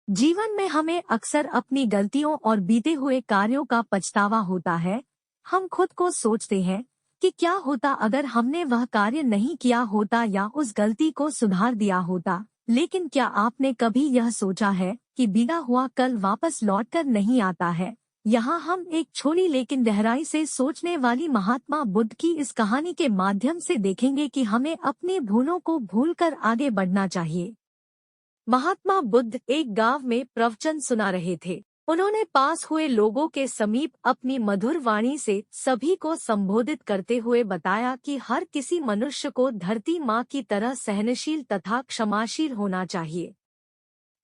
जीवन में हमें अक्सर अपनी गलतियों और बीते हुए कार्यों का पछतावा होता है। हम खुद को सोचते हैं कि क्या होता अगर हमने वह कार्य नहीं किया होता या उस गलती को सुधार दिया होता। लेकिन क्या आपने कभी यह सोचा है कि बीता हुआ कल वापस लौटकर नहीं आता है। यहाँ हम एक छोटी लेकिन गहराई से सोचने वाली महात्मा बुद्ध की इस कहानी के माध्यम से देखेंगे कि हमें अपनी भूलों को भूलकर आगे बढ़ना चाहिए। महात्मा बुद्ध एक गांव में प्रवचन सुना रहे थे। उन्होंने पास हुए लोगों के समीप अपनी मधुर वाणी से सभी को संबोधित करते हुए बताया कि हर किसी मनुष्य को धरती माँ की तरह सहनशील तथा क्षमाशील होना चाहिए।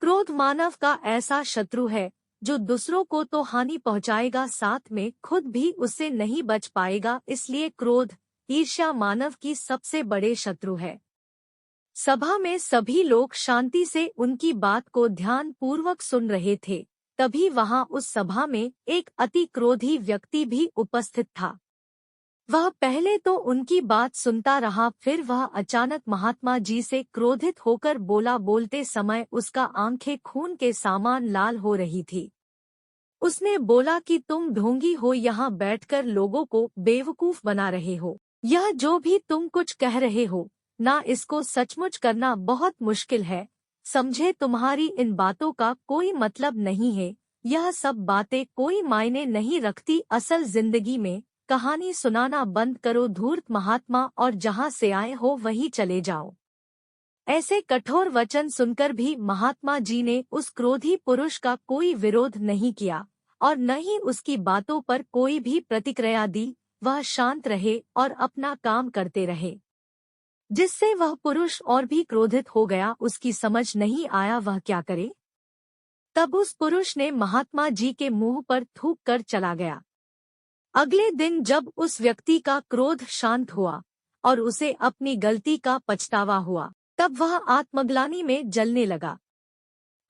क्रोध मानव का ऐसा शत्रु है जो दूसरों को तो हानि पहुंचाएगा, साथ में खुद भी उससे नहीं बच पाएगा। इसलिए क्रोध, ईर्ष्या मानव की सबसे बड़े शत्रु है। सभा में सभी लोग शांति से उनकी बात को ध्यान पूर्वक सुन रहे थे। तभी वहां उस सभा में एक अति क्रोधी व्यक्ति भी उपस्थित था। वह पहले तो उनकी बात सुनता रहा, फिर वह अचानक महात्मा जी से क्रोधित होकर बोला। बोलते समय उसका आंखें खून के समान लाल हो रही थी। उसने बोला कि तुम ढोंगी हो, यहाँ बैठकर लोगों को बेवकूफ बना रहे हो। यह जो भी तुम कुछ कह रहे हो ना, इसको सचमुच करना बहुत मुश्किल है। समझे, तुम्हारी इन बातों का कोई मतलब नहीं है। यह सब बातें कोई मायने नहीं रखती। असल जिंदगी में कहानी सुनाना बंद करो धूर्त महात्मा, और जहाँ से आए हो वहीं चले जाओ। ऐसे कठोर वचन सुनकर भी महात्मा जी ने उस क्रोधी पुरुष का कोई विरोध नहीं किया और न ही उसकी बातों पर कोई भी प्रतिक्रिया दी। वह शांत रहे और अपना काम करते रहे, जिससे वह पुरुष और भी क्रोधित हो गया। उसकी समझ नहीं आया वह क्या करे। तब उस पुरुष ने महात्मा जी के मुंह पर थूक कर चला गया। अगले दिन जब उस व्यक्ति का क्रोध शांत हुआ और उसे अपनी गलती का पछतावा हुआ, तब वह आत्मग्लानि में जलने लगा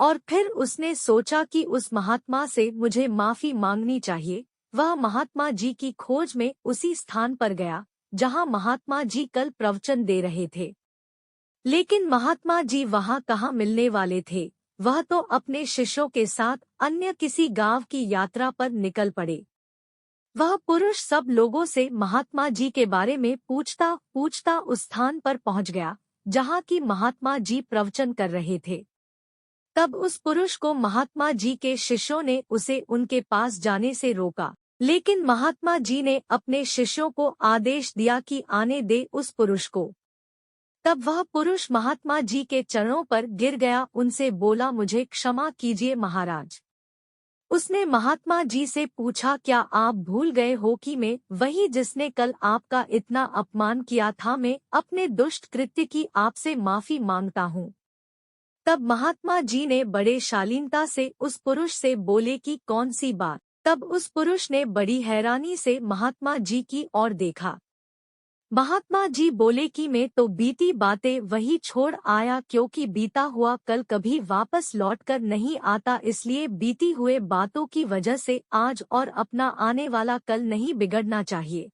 और फिर उसने सोचा कि उस महात्मा से मुझे माफी मांगनी चाहिए। वह महात्मा जी की खोज में उसी स्थान पर गया जहां महात्मा जी कल प्रवचन दे रहे थे। लेकिन महात्मा जी वहां कहाँ मिलने वाले थे। वह तो अपने शिष्यों के साथ अन्य किसी गांव की यात्रा पर निकल पड़े। वह पुरुष सब लोगों से महात्मा जी के बारे में पूछता पूछता उस स्थान पर पहुंच गया जहां की महात्मा जी प्रवचन कर रहे थे। तब उस पुरुष को महात्मा जी के शिष्यों ने उसे उनके पास जाने से रोका, लेकिन महात्मा जी ने अपने शिष्यों को आदेश दिया कि आने दे उस पुरुष को। तब वह पुरुष महात्मा जी के चरणों पर गिर गया, उनसे बोला, मुझे क्षमा कीजिए महाराज। उसने महात्मा जी से पूछा, क्या आप भूल गए हो कि मैं वही जिसने कल आपका इतना अपमान किया था। मैं अपने दुष्ट कृत्य की आपसे माफी मांगता हूँ। तब महात्मा जी ने बड़े शालीनता से उस पुरुष से बोले कि कौन सी बात। तब उस पुरुष ने बड़ी हैरानी से महात्मा जी की ओर देखा। महात्मा जी बोले कि मैं तो बीती बातें वही छोड़ आया, क्योंकि बीता हुआ कल कभी वापस लौटकर नहीं आता। इसलिए बीती हुए बातों की वजह से आज और अपना आने वाला कल नहीं बिगड़ना चाहिए।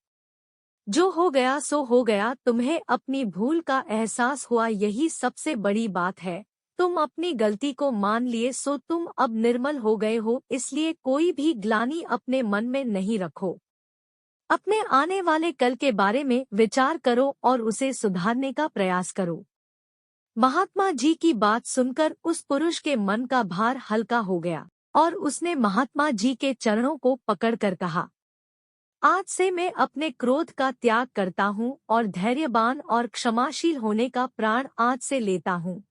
जो हो गया सो हो गया। तुम्हें अपनी भूल का एहसास हुआ, यही सबसे बड़ी बात है। तुम अपनी गलती को मान लिए, सो तुम अब निर्मल हो गए हो। इसलिए कोई भी ग्लानि अपने मन में नहीं रखो। अपने आने वाले कल के बारे में विचार करो और उसे सुधारने का प्रयास करो। महात्मा जी की बात सुनकर उस पुरुष के मन का भार हल्का हो गया और उसने महात्मा जी के चरणों को पकड़कर कहा, आज से मैं अपने क्रोध का त्याग करता हूँ और धैर्यवान और क्षमाशील होने का प्रण आज से लेता हूँ।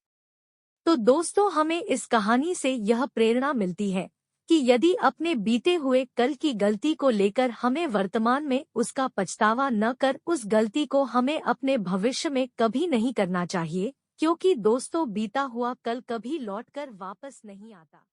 तो दोस्तों, हमें इस कहानी से यह प्रेरणा मिलती है कि यदि अपने बीते हुए कल की गलती को लेकर हमें वर्तमान में उसका पछतावा न कर, उस गलती को हमें अपने भविष्य में कभी नहीं करना चाहिए, क्योंकि दोस्तों बीता हुआ कल कभी लौटकर वापस नहीं आता।